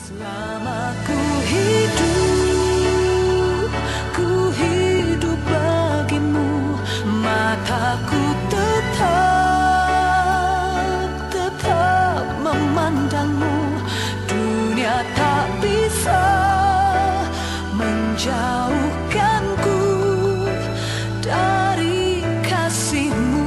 Selama ku hidup bagimu, mataku tetap memandangmu. Dunia tak bisa menjauhkanku dari kasihmu.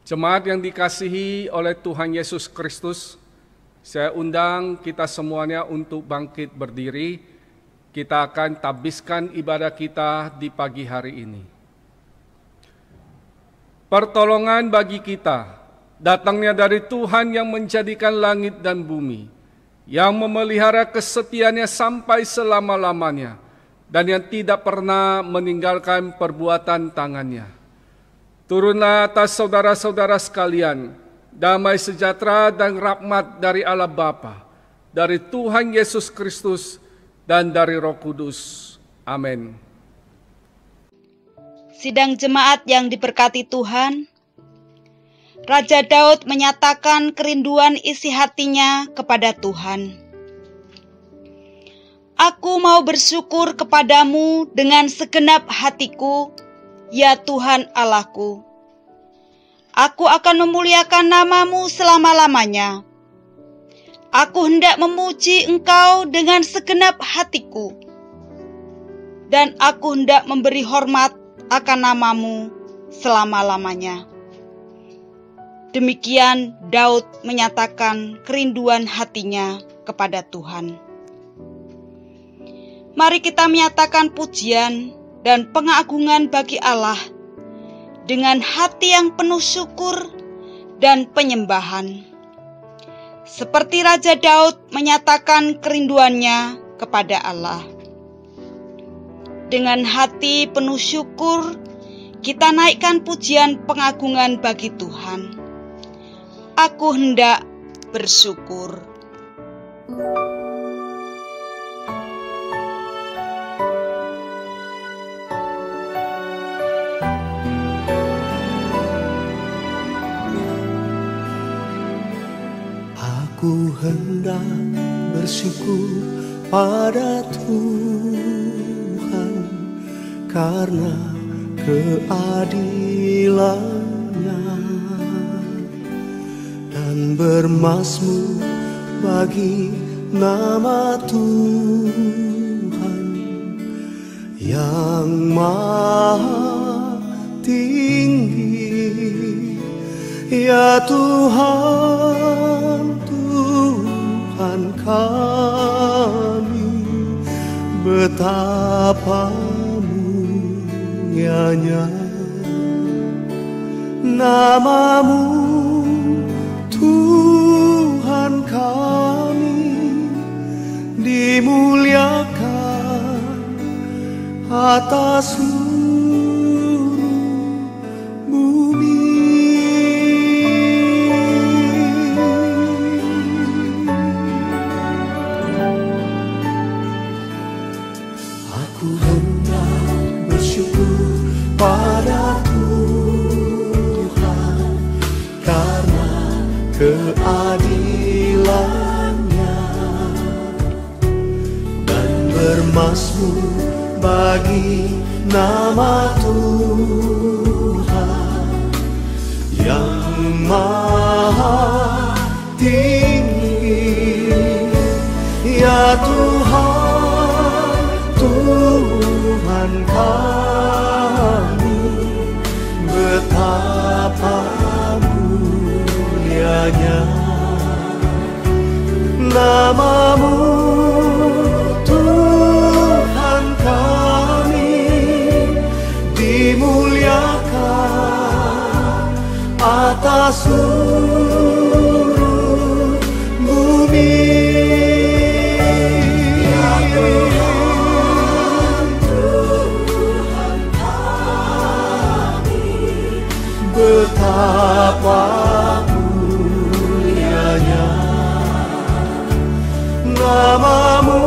Jemaat yang dikasihi oleh Tuhan Yesus Kristus, saya undang kita semuanya untuk bangkit berdiri. Kita akan tabiskan ibadah kita di pagi hari ini. Pertolongan bagi kita datangnya dari Tuhan yang menjadikan langit dan bumi, yang memelihara kesetiaannya sampai selama-lamanya, dan yang tidak pernah meninggalkan perbuatan tangannya. Turunlah atas saudara-saudara sekalian, damai sejahtera dan rahmat dari Allah Bapa, dari Tuhan Yesus Kristus, dan dari Roh Kudus. Amin. Sidang jemaat yang diberkati Tuhan, Raja Daud menyatakan kerinduan isi hatinya kepada Tuhan. Aku mau bersyukur kepadamu dengan segenap hatiku, ya Tuhan Allahku. Aku akan memuliakan namamu selama-lamanya. Aku hendak memuji Engkau dengan segenap hatiku, dan aku hendak memberi hormat akan namamu selama-lamanya. Demikian Daud menyatakan kerinduan hatinya kepada Tuhan. Mari kita menyatakan pujian dan pengagungan bagi Allah dengan hati yang penuh syukur dan penyembahan. Seperti Raja Daud menyatakan kerinduannya kepada Allah. Dengan hati penuh syukur, kita naikkan pujian pengagungan bagi Tuhan. Aku hendak bersyukur. Aku hendak bersyukur pada Tuhan karena keadilan-Nya, dan bermazmur bagi nama Tuhan yang maha tinggi. Ya Tuhan, Tuhan kami, betapa mulianya namamu, Tuhan kami, dimuliakan atas seluruh bumi. Aku hendak bersyukur pada Tuhan karena keadilan-Nya, dan bermazmur bagi nama Tuhan yang maha tinggi. mulianya nama-Mu, Tuhan kami, dimuliakan atas seluruh bumi. Ya Tuhan, Tuhan kami, betapa mulianya nama-Mu,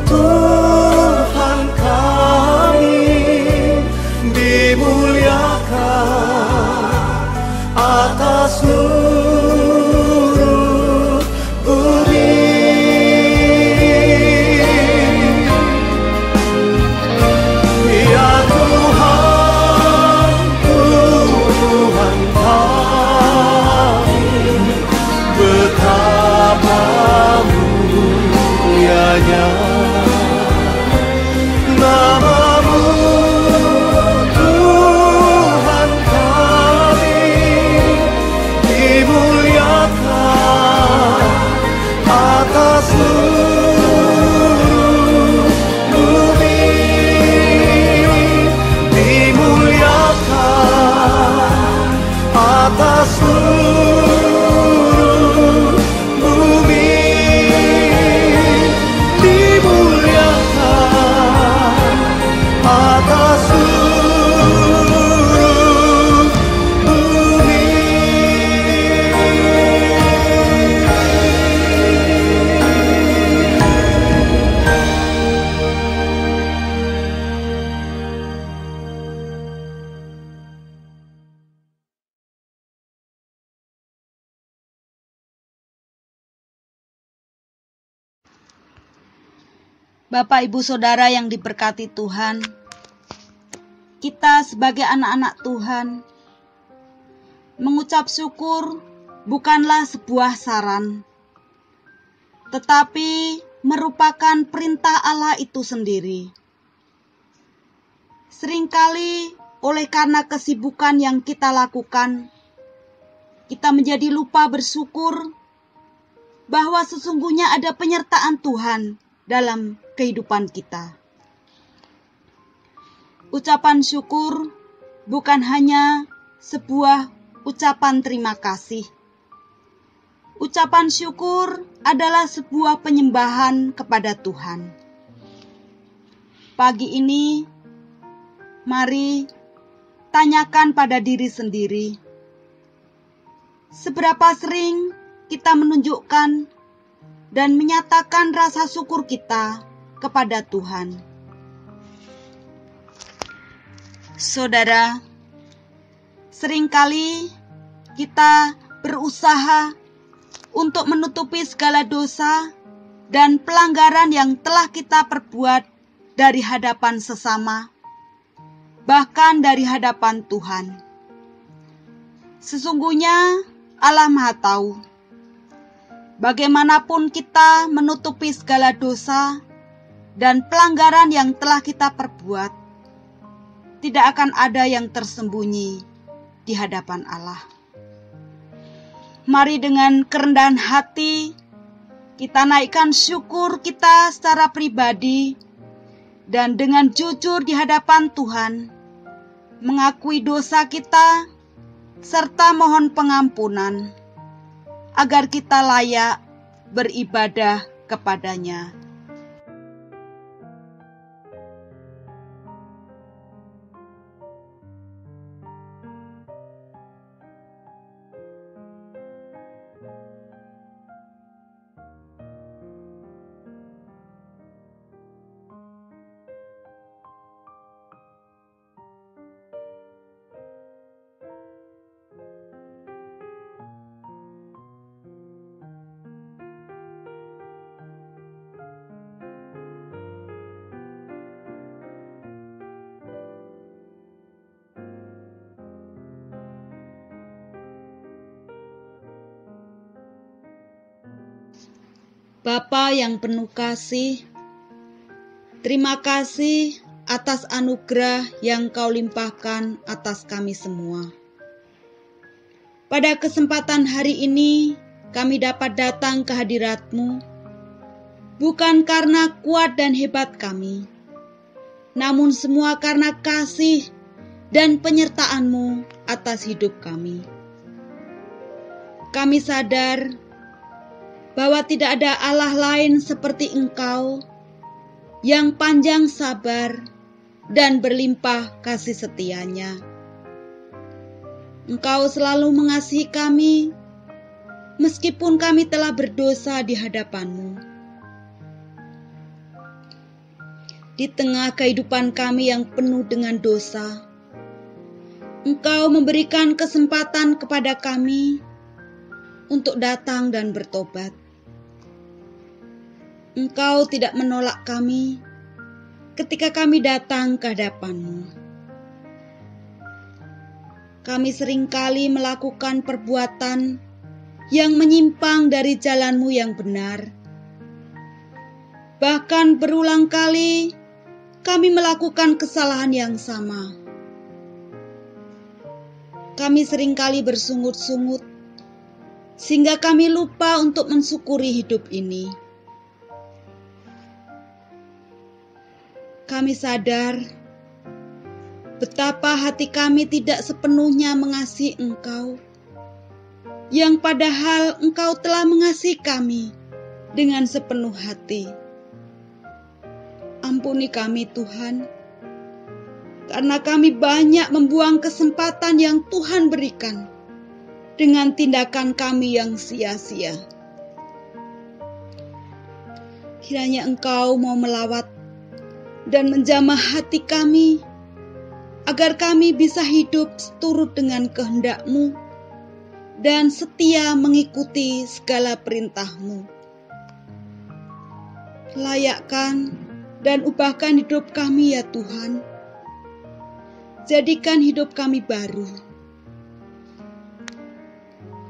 Tuhan kami, dimuliakan atas seluruh bumi. Ya Tuhan, Tuhan kami, betapa mulianya nama-Mu, Tuhan kami, dimuliakan atas seluruh bumi, dimuliakan atas seluruh bumi, dimuliakan atas seluruh bumi. Bapak, Ibu, Saudara yang diberkati Tuhan, kita sebagai anak-anak Tuhan, mengucap syukur bukanlah sebuah saran, tetapi merupakan perintah Allah itu sendiri. Seringkali oleh karena kesibukan yang kita lakukan, kita menjadi lupa bersyukur bahwa sesungguhnya ada penyertaan Tuhan dalam kehidupan kita. Ucapan syukur bukan hanya sebuah ucapan terima kasih. Ucapan syukur adalah sebuah penyembahan kepada Tuhan. Pagi ini, mari tanyakan pada diri sendiri, seberapa sering kita menunjukkan dan menyatakan rasa syukur kita kepada Tuhan. Saudara, seringkali kita berusaha untuk menutupi segala dosa dan pelanggaran yang telah kita perbuat dari hadapan sesama, bahkan dari hadapan Tuhan. Sesungguhnya Allah Maha Tahu, bagaimanapun kita menutupi segala dosa dan pelanggaran yang telah kita perbuat, tidak akan ada yang tersembunyi di hadapan Allah. Mari dengan kerendahan hati kita naikkan syukur kita secara pribadi dan dengan jujur di hadapan Tuhan, mengakui dosa kita serta mohon pengampunan agar kita layak beribadah kepadanya. Bapa yang penuh kasih, terima kasih atas anugerah yang Kau limpahkan atas kami semua. Pada kesempatan hari ini, kami dapat datang ke hadirat-Mu, bukan karena kuat dan hebat kami, namun semua karena kasih dan penyertaan-Mu atas hidup kami. Kami sadar bahwa tidak ada Allah lain seperti Engkau yang panjang sabar dan berlimpah kasih setianya. Engkau selalu mengasihi kami, meskipun kami telah berdosa di hadapan-Mu. Di tengah kehidupan kami yang penuh dengan dosa, Engkau memberikan kesempatan kepada kami untuk datang dan bertobat. Engkau tidak menolak kami ketika kami datang ke hadapan-Mu. Kami seringkali melakukan perbuatan yang menyimpang dari jalan-Mu yang benar. Bahkan berulang kali kami melakukan kesalahan yang sama. Kami seringkali bersungut-sungut, sehingga kami lupa untuk mensyukuri hidup ini. Kami sadar betapa hati kami tidak sepenuhnya mengasihi Engkau, yang padahal Engkau telah mengasihi kami dengan sepenuh hati. Ampuni kami Tuhan, karena kami banyak membuang kesempatan yang Tuhan berikan dengan tindakan kami yang sia-sia. Kiranya Engkau mau melawat dan menjamah hati kami, agar kami bisa hidup seturut dengan kehendak-Mu dan setia mengikuti segala perintah-Mu. Layakkan dan ubahkan hidup kami ya Tuhan. Jadikan hidup kami baru.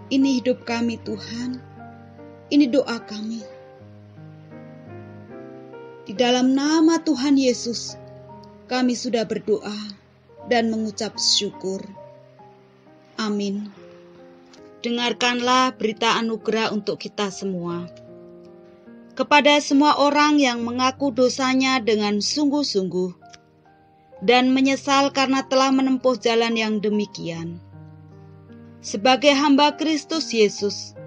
Ini hidup kami Tuhan. Ini doa kami. Di dalam nama Tuhan Yesus, kami sudah berdoa dan mengucap syukur. Amin. Dengarkanlah berita anugerah untuk kita semua. Kepada semua orang yang mengaku dosanya dengan sungguh-sungguh dan menyesal karena telah menempuh jalan yang demikian. Sebagai hamba Kristus Yesus,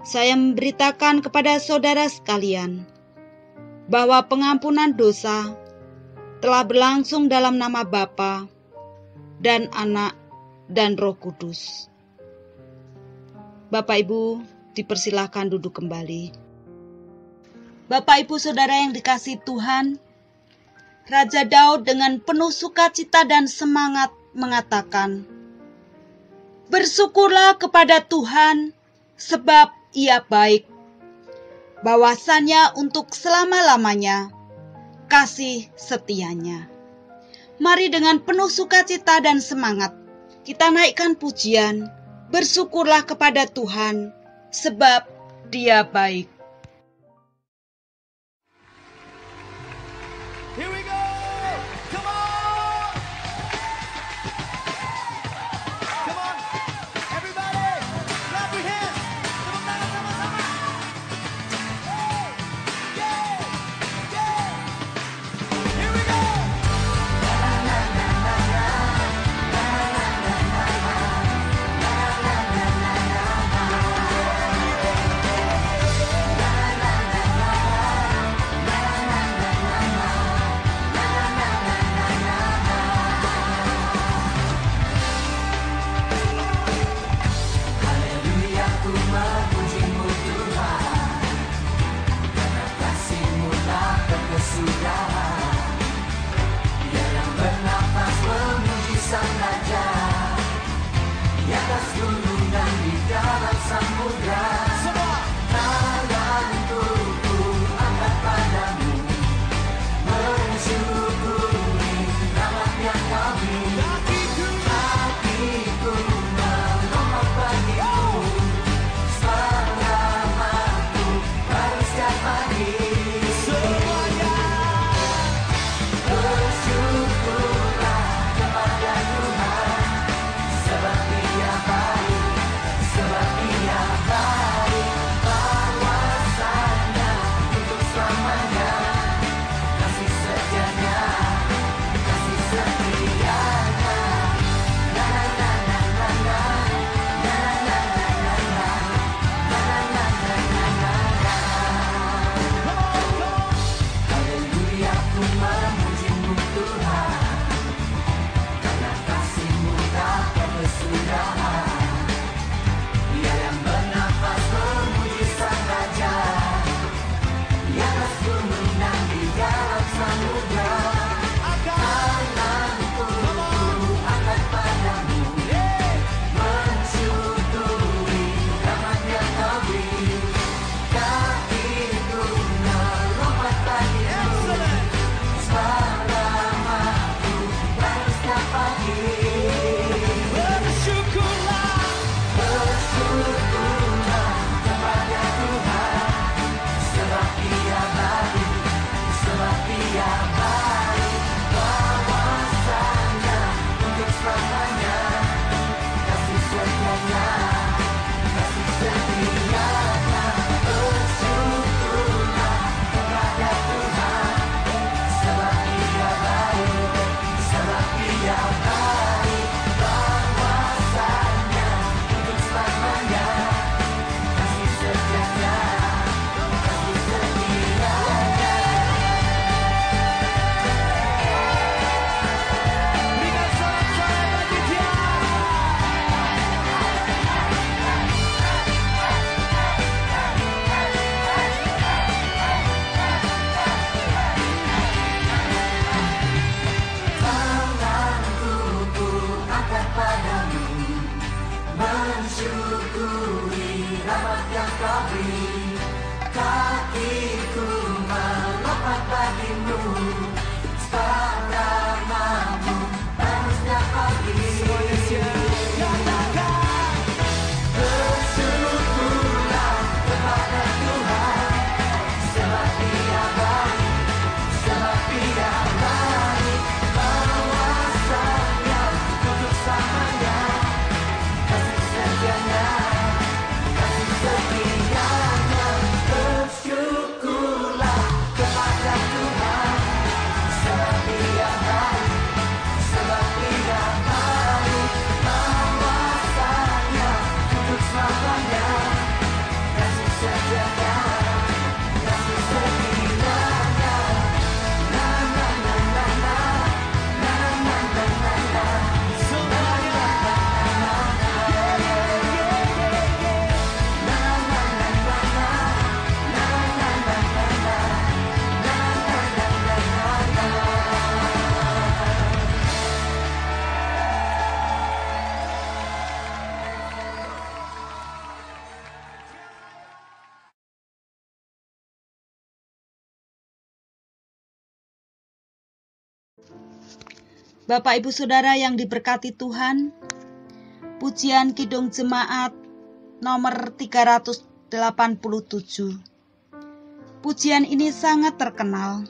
saya memberitakan kepada saudara sekalian bahwa pengampunan dosa telah berlangsung dalam nama Bapa dan Anak dan Roh Kudus. Bapak Ibu, dipersilahkan duduk kembali. Bapak Ibu Saudara yang dikasihi Tuhan, Raja Daud dengan penuh sukacita dan semangat mengatakan, "Bersyukurlah kepada Tuhan, sebab Ia baik. Bahwasannya untuk selama-lamanya kasih setianya." Mari dengan penuh sukacita dan semangat kita naikkan pujian, bersyukurlah kepada Tuhan, sebab Dia baik. Here we go! Come on! Come on! Everybody! Clap your hands! Tepuk tangan sama-sama! Yeah! Yeah! Here we go! Bapak Ibu Saudara yang diberkati Tuhan, pujian Kidung Jemaat nomor 387. Pujian ini sangat terkenal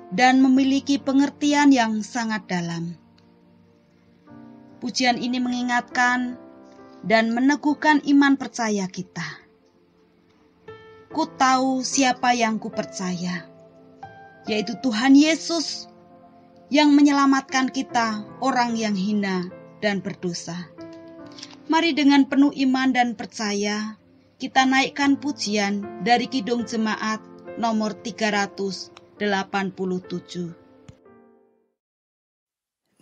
dan memiliki pengertian yang sangat dalam. Pujian ini mengingatkan dan meneguhkan iman percaya kita. Ku tahu siapa yang ku percaya, yaitu Tuhan Yesus yang menyelamatkan kita, orang yang hina dan berdosa. Mari dengan penuh iman dan percaya, kita naikkan pujian dari Kidung Jemaat nomor 387.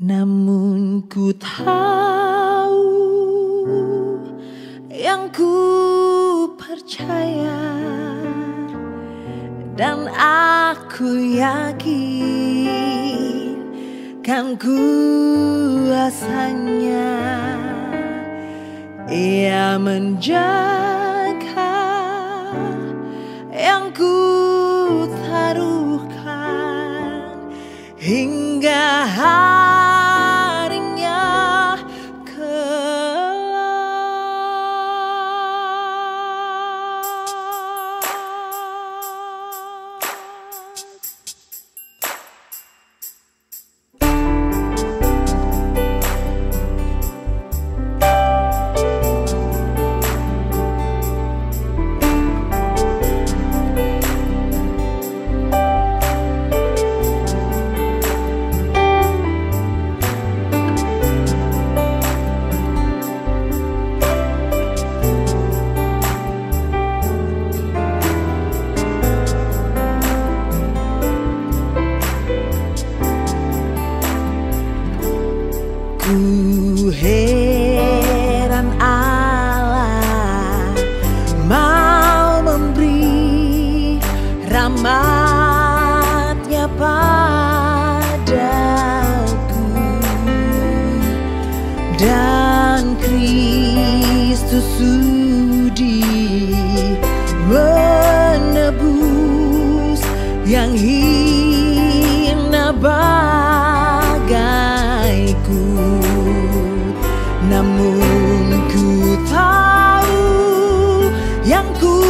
Namun ku tahu yang ku percaya, dan aku yakin kan kuasanya Ia menjaga yang ku taruhkan hingga harinya Ku heran Allah mau memberi rahmat-Nya padaku, dan Kristus sudi menebus yang hina bagaiku. Namun ku tahu yang ku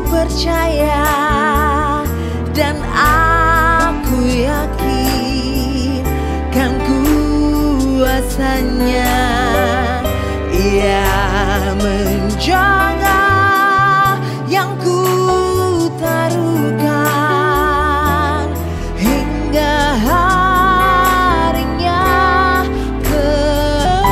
percaya, dan aku yakin kan kuasanya Ia menjaga yang ku taruhkan hingga harinya kelak.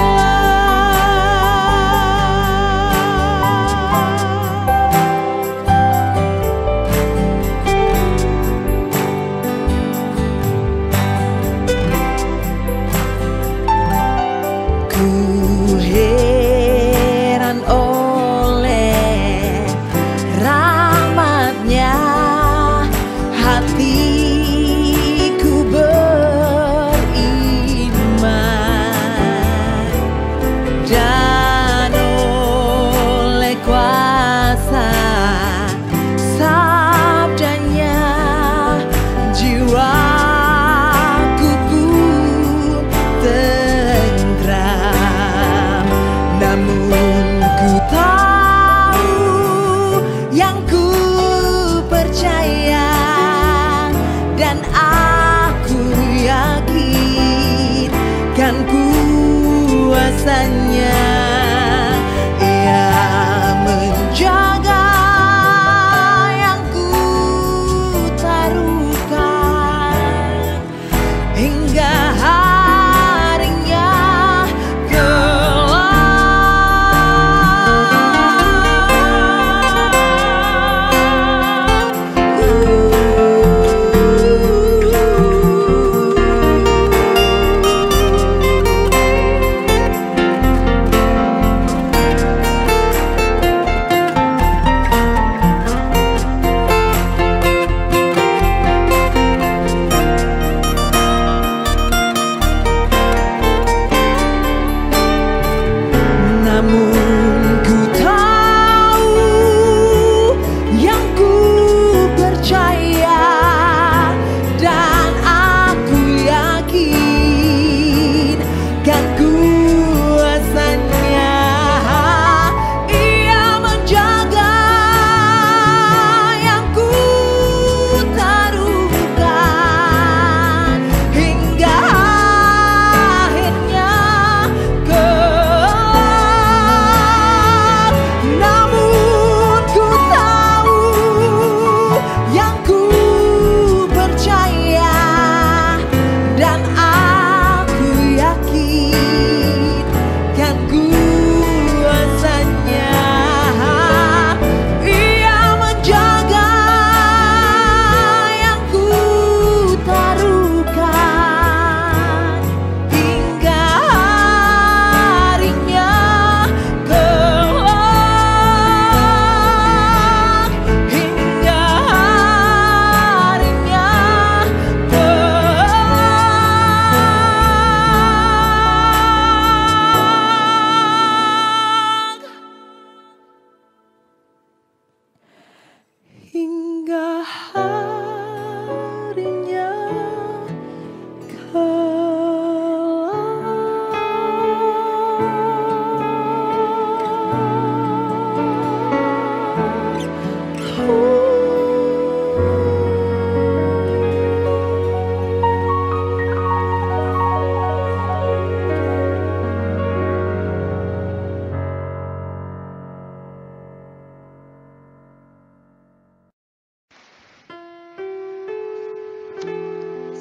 hingga harinya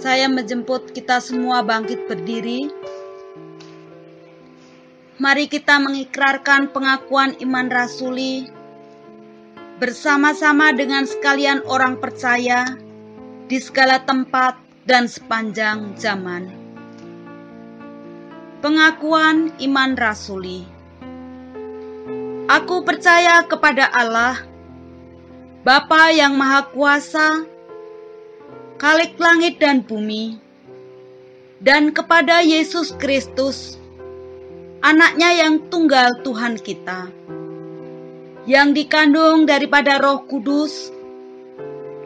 Saya menjemput kita semua bangkit berdiri. Mari kita mengikrarkan pengakuan iman rasuli bersama-sama dengan sekalian orang percaya di segala tempat dan sepanjang zaman. Pengakuan iman rasuli. Aku percaya kepada Allah, Bapa yang Maha Kuasa, Khalik langit dan bumi, dan kepada Yesus Kristus, Anak-Nya yang tunggal Tuhan kita, yang dikandung daripada Roh Kudus,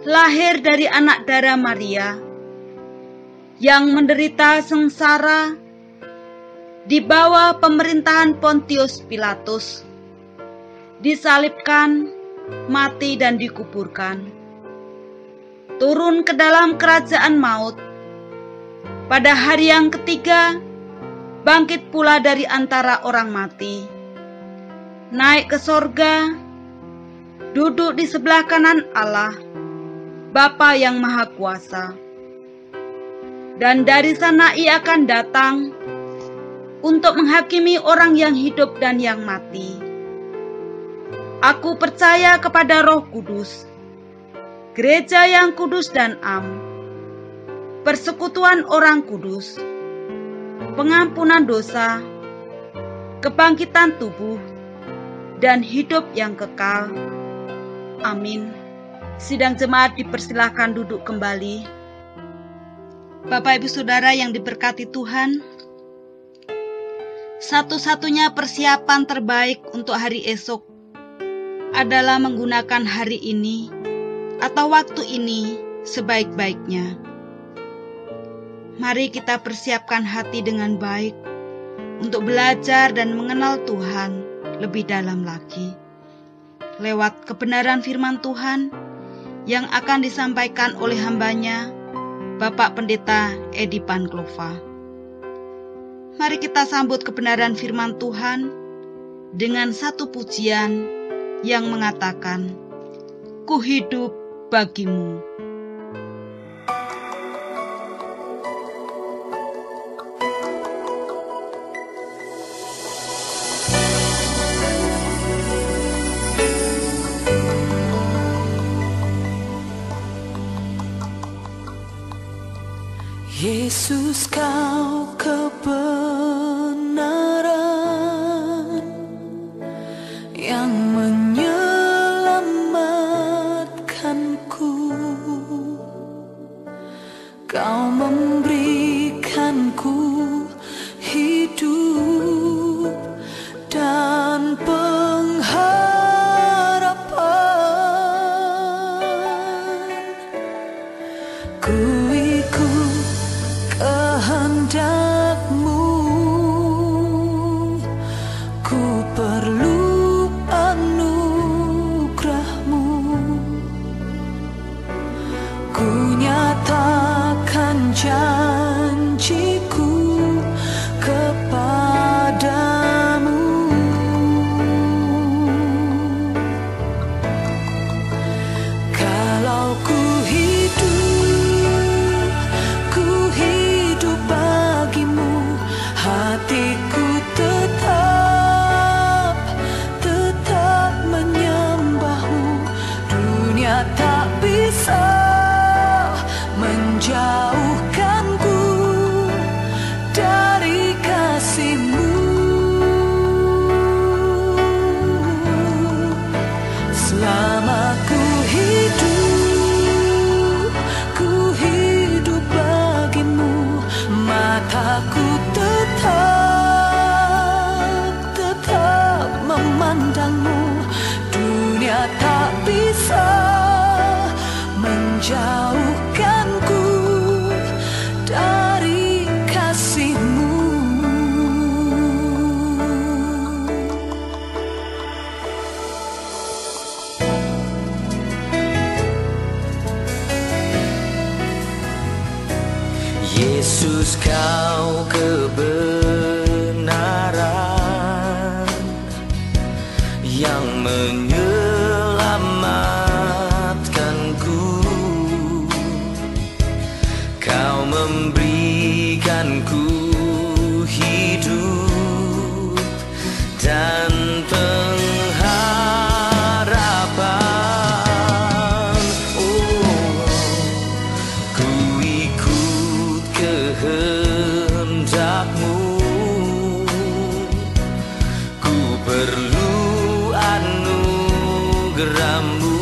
lahir dari anak darah Maria, yang menderita sengsara di bawah pemerintahan Pontius Pilatus, disalibkan, mati dan dikuburkan, turun ke dalam kerajaan maut, pada hari yang ketiga bangkit pula dari antara orang mati, naik ke sorga, duduk di sebelah kanan Allah, Bapa yang Maha Kuasa. Dan dari sana Ia akan datang untuk menghakimi orang yang hidup dan yang mati. Aku percaya kepada Roh Kudus, Gereja yang kudus dan am, persekutuan orang kudus, pengampunan dosa, kebangkitan tubuh, dan hidup yang kekal. Amin. Sidang jemaat dipersilahkan duduk kembali. Bapak Ibu Saudara yang diberkati Tuhan, satu-satunya persiapan terbaik untuk hari esok adalah menggunakan hari ini atau waktu ini sebaik-baiknya. Mari kita persiapkan hati dengan baik untuk belajar dan mengenal Tuhan lebih dalam lagi lewat kebenaran firman Tuhan yang akan disampaikan oleh hambanya Bapak Pendeta Edi Panklova. Mari kita sambut kebenaran firman Tuhan dengan satu pujian yang mengatakan, "Ku hidup bagimu." Yesus, Kau kebenaran yang menyelamatkanku. Kau memberikanku hidup dan pengharapan. Ku ikut kehendak-Mu, ku perlu anugerah-Mu. Ku nyatakan janjiku kepadamu. Kalau ku hidup bagimu, hatiku tetap menyembah-Mu. Dunia tak bisa menjauhkanku dari kasih-Mu. Selama ku hidup bagimu, mataku tetap memandang-Mu. Dunia tak bisa menjauhkanku dari kasih-Mu. Yesus, Kau kebenaran yang menyelamatkanku. Kau memberikanku hidup dan pengharapan. Oh, ku ikut kehendak-Mu. Ku perlu anugerah-Mu.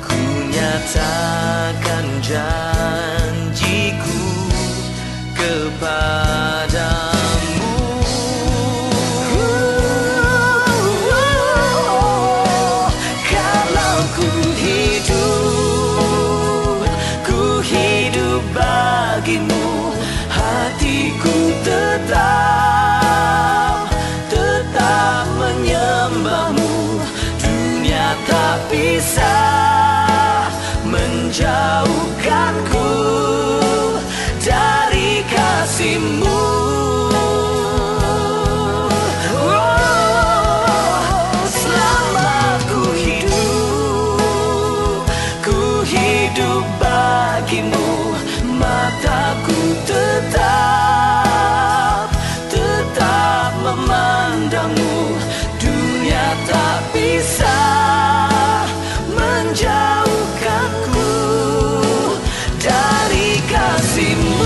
Ku nyatakan janjiku kepadamu. Kalau ku hidup bagi-Mu, hatiku tetap menyembah-Mu. Dunia tak bisa menjauhkanku dari kasih-Mu. Selama ku hidup bagi-Mu, mataku tetap memandang-Mu. Dunia tak bisa menjauhkanku dari kasih-Mu.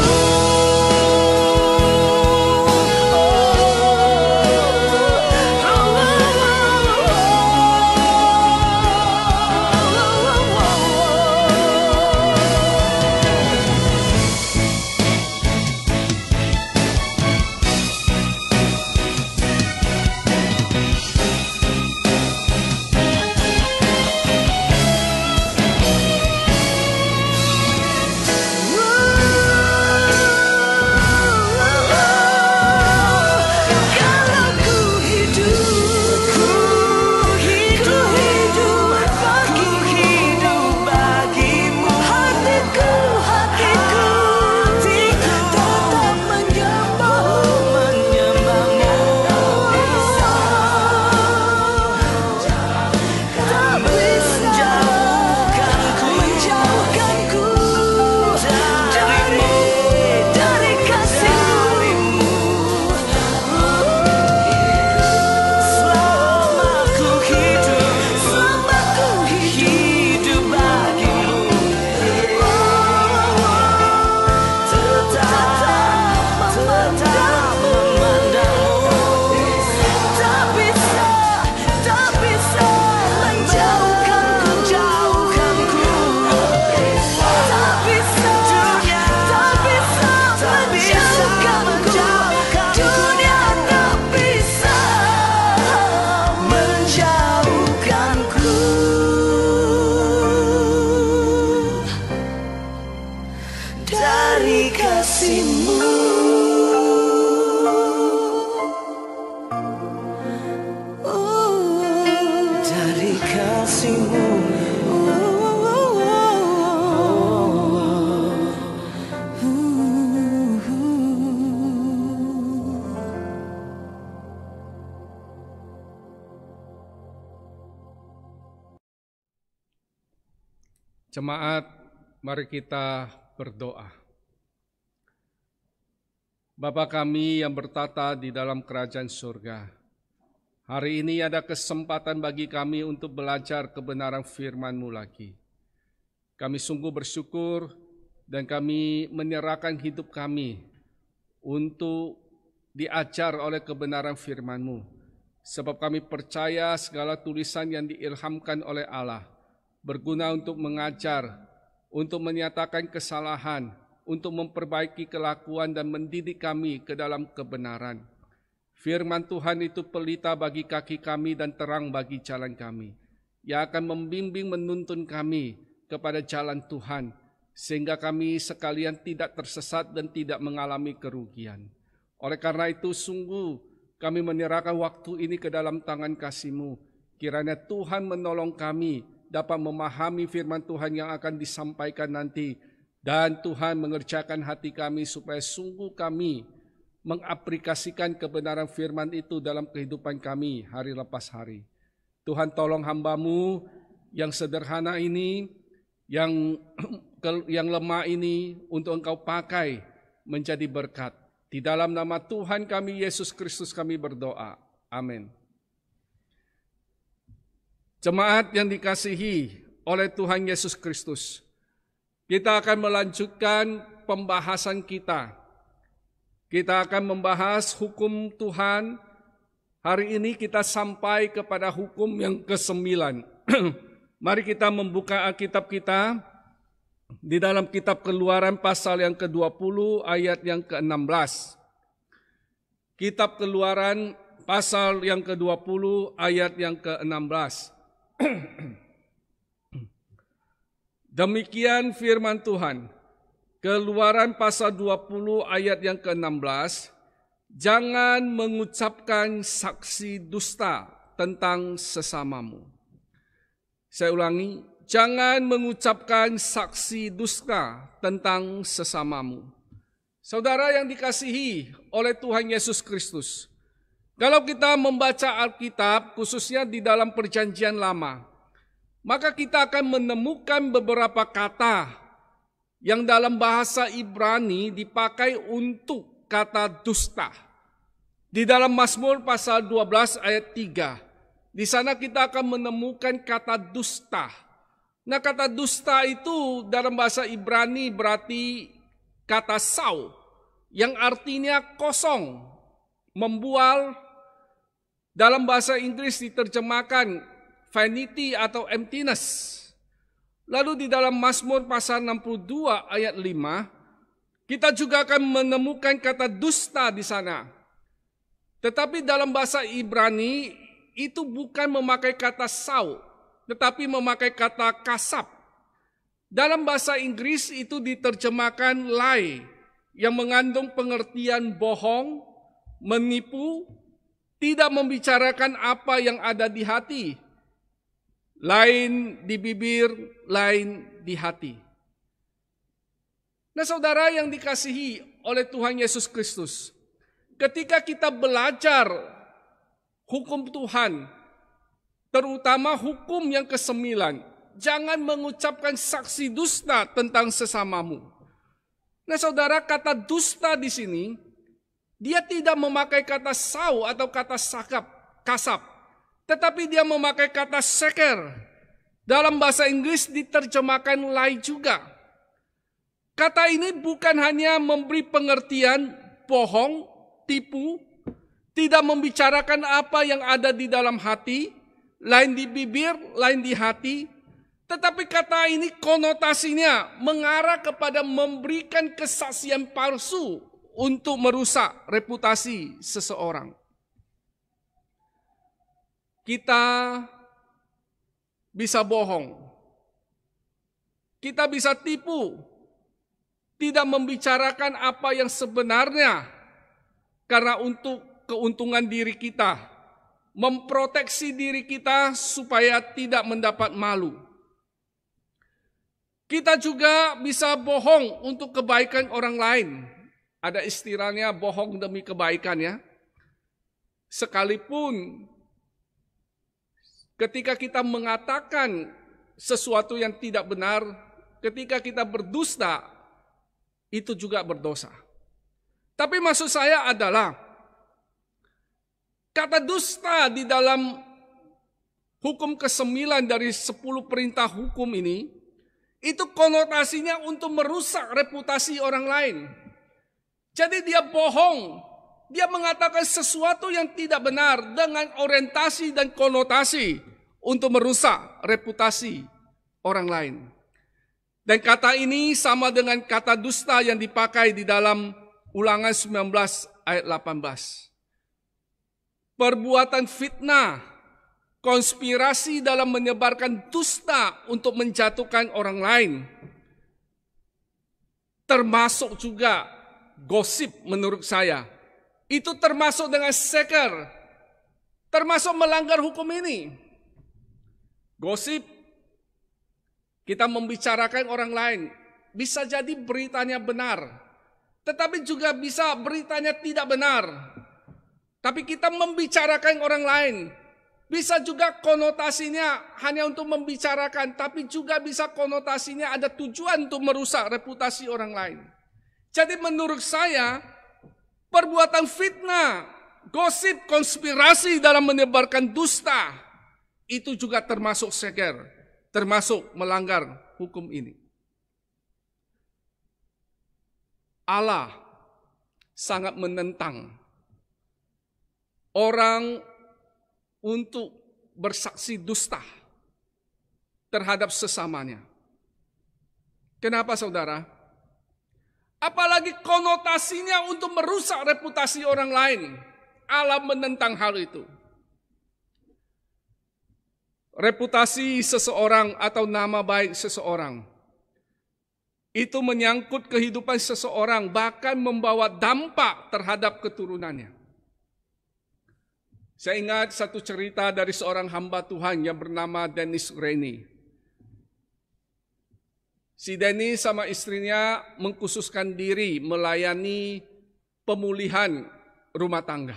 Dari kasih-Mu. Dari kasih-Mu. Jemaat, mari kita berdoa. Bapa kami yang bertata di dalam kerajaan surga, hari ini ada kesempatan bagi kami untuk belajar kebenaran firman-Mu lagi. Kami sungguh bersyukur dan kami menyerahkan hidup kami untuk diajar oleh kebenaran firman-Mu. Sebab kami percaya segala tulisan yang diilhamkan oleh Allah berguna untuk mengajar, untuk menyatakan kesalahan, untuk memperbaiki kelakuan dan mendidik kami ke dalam kebenaran. Firman Tuhan itu pelita bagi kaki kami dan terang bagi jalan kami. yang akan membimbing menuntun kami kepada jalan Tuhan, sehingga kami sekalian tidak tersesat dan tidak mengalami kerugian. Oleh karena itu sungguh kami menyerahkan waktu ini ke dalam tangan kasih-Mu. Kiranya Tuhan menolong kami dapat memahami firman Tuhan yang akan disampaikan nanti, dan Tuhan mengerjakan hati kami supaya sungguh kami mengaplikasikan kebenaran firman itu dalam kehidupan kami hari lepas hari. Tuhan tolong hamba-Mu yang sederhana ini, yang lemah ini untuk Engkau pakai menjadi berkat. Di dalam nama Tuhan kami Yesus Kristus kami berdoa. Amin. Jemaat yang dikasihi oleh Tuhan Yesus Kristus, kita akan melanjutkan pembahasan kita. Kita akan membahas hukum Tuhan. Hari ini kita sampai kepada hukum yang ke-9. Mari kita membuka Alkitab kita di dalam kitab Keluaran pasal yang ke-20 ayat yang ke-16. Kitab Keluaran pasal yang ke-20 ayat yang ke-16. Demikian firman Tuhan. Keluaran pasal 20 ayat yang ke-16. Jangan mengucapkan saksi dusta tentang sesamamu. Saya ulangi, jangan mengucapkan saksi dusta tentang sesamamu. Saudara yang dikasihi oleh Tuhan Yesus Kristus, kalau kita membaca Alkitab, khususnya di dalam Perjanjian Lama, maka kita akan menemukan beberapa kata yang dalam bahasa Ibrani dipakai untuk kata dusta. Di dalam Mazmur pasal 12 ayat 3, di sana kita akan menemukan kata dusta. Nah, kata dusta itu dalam bahasa Ibrani berarti kata sau, yang artinya kosong, membual. Dalam bahasa Inggris diterjemahkan vanity atau emptiness. Lalu di dalam Mazmur pasal 62 ayat 5, kita juga akan menemukan kata dusta di sana. Tetapi dalam bahasa Ibrani itu bukan memakai kata sau, tetapi memakai kata kasab. Dalam bahasa Inggris itu diterjemahkan lie, yang mengandung pengertian bohong, menipu, tidak membicarakan apa yang ada di hati. Lain di bibir, lain di hati. Nah, saudara yang dikasihi oleh Tuhan Yesus Kristus, ketika kita belajar hukum Tuhan, terutama hukum yang ke-9, jangan mengucapkan saksi dusta tentang sesamamu. Nah, saudara, kata dusta di sini, dia tidak memakai kata sau atau kata kasab, tetapi dia memakai kata seker. Dalam bahasa Inggris diterjemahkan lie juga. Kata ini bukan hanya memberi pengertian bohong, tipu, tidak membicarakan apa yang ada di dalam hati, lain di bibir, lain di hati, tetapi kata ini konotasinya mengarah kepada memberikan kesaksian palsu untuk merusak reputasi seseorang. Kita bisa bohong, kita bisa tipu, tidak membicarakan apa yang sebenarnya karena untuk keuntungan diri kita, memproteksi diri kita supaya tidak mendapat malu. Kita juga bisa bohong untuk kebaikan orang lain. Ada istilahnya bohong demi kebaikan, ya. Sekalipun ketika kita mengatakan sesuatu yang tidak benar, ketika kita berdusta, itu juga berdosa. Tapi maksud saya adalah kata dusta di dalam hukum ke-9 dari 10 perintah hukum ini, itu konotasinya untuk merusak reputasi orang lain. Jadi dia bohong, dia mengatakan sesuatu yang tidak benar dengan orientasi dan konotasi untuk merusak reputasi orang lain. Dan kata ini sama dengan kata dusta yang dipakai di dalam Ulangan 19 ayat 18. Perbuatan fitnah konspirasi dalam menyebarkan dusta untuk menjatuhkan orang lain, termasuk juga gosip menurut saya. Itu termasuk dengan seker, termasuk melanggar hukum ini. Gosip, kita membicarakan orang lain, bisa jadi beritanya benar, tetapi juga bisa beritanya tidak benar. Tapi kita membicarakan orang lain, bisa juga konotasinya hanya untuk membicarakan, tapi juga bisa konotasinya ada tujuan untuk merusak reputasi orang lain. Jadi menurut saya, perbuatan fitnah, gosip, konspirasi dalam menyebarkan dusta, itu juga termasuk seger, termasuk melanggar hukum ini. Allah sangat menentang orang untuk bersaksi dusta terhadap sesamanya. Kenapa saudara? Apalagi konotasinya untuk merusak reputasi orang lain. Allah menentang hal itu. Reputasi seseorang atau nama baik seseorang itu menyangkut kehidupan seseorang, bahkan membawa dampak terhadap keturunannya. Saya ingat satu cerita dari seorang hamba Tuhan yang bernama Dennis Rennie. Si Dennis sama istrinya mengkhususkan diri melayani pemulihan rumah tangga.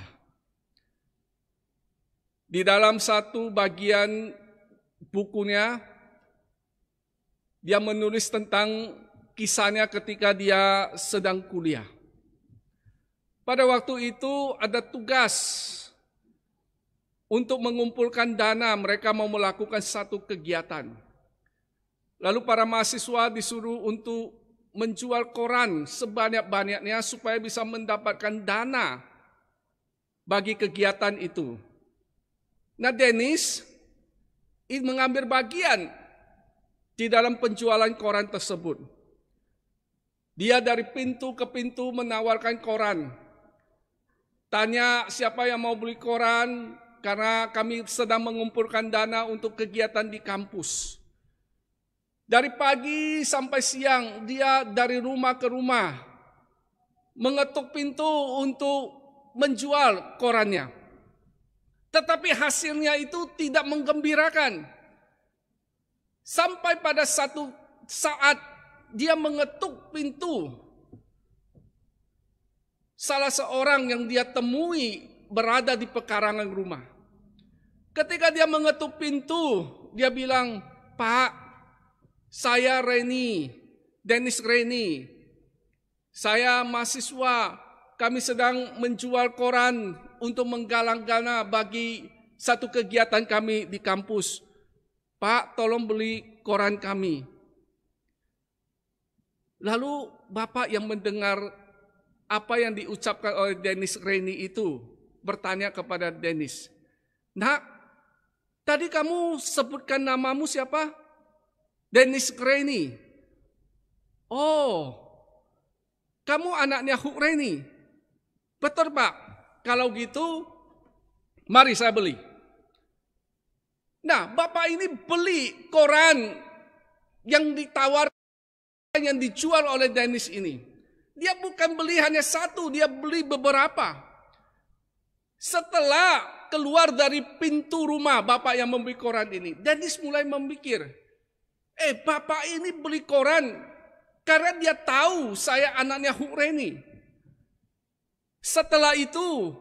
Di dalam satu bagian bukunya, dia menulis tentang kisahnya ketika dia sedang kuliah. Pada waktu itu ada tugas untuk mengumpulkan dana, mereka mau melakukan satu kegiatan. Lalu para mahasiswa disuruh untuk menjual koran sebanyak-banyaknya supaya bisa mendapatkan dana bagi kegiatan itu. Nah, Dennis mengambil bagian di dalam penjualan koran tersebut. Dia dari pintu ke pintu menawarkan koran. Tanya siapa yang mau beli koran, karena kami sedang mengumpulkan dana untuk kegiatan di kampus. Dari pagi sampai siang, dia dari rumah ke rumah mengetuk pintu untuk menjual korannya. Tetapi hasilnya itu tidak menggembirakan. Sampai pada satu saat dia mengetuk pintu salah seorang yang dia temui berada di pekarangan rumah. Ketika dia mengetuk pintu, dia bilang, "Pak, saya Rennie, Dennis Rennie. Saya mahasiswa, kami sedang menjual koran untuk menggalang dana bagi satu kegiatan kami di kampus. Pak, tolong beli koran kami." Lalu bapak yang mendengar apa yang diucapkan oleh Dennis Rennie itu bertanya kepada Dennis, "Nak, tadi kamu sebutkan namamu siapa?" "Dennis Rennie." "Oh, kamu anaknya Hugh Rennie?" "Betul, Pak. Kalau gitu, mari saya beli." Nah, bapak ini beli koran yang ditawarkan, yang dijual oleh Dennis ini. Dia bukan beli hanya satu, dia beli beberapa. Setelah keluar dari pintu rumah bapak yang membeli koran ini, Dennis mulai memikir, bapak ini beli koran karena dia tahu saya anaknya Hugh Rennie. Setelah itu,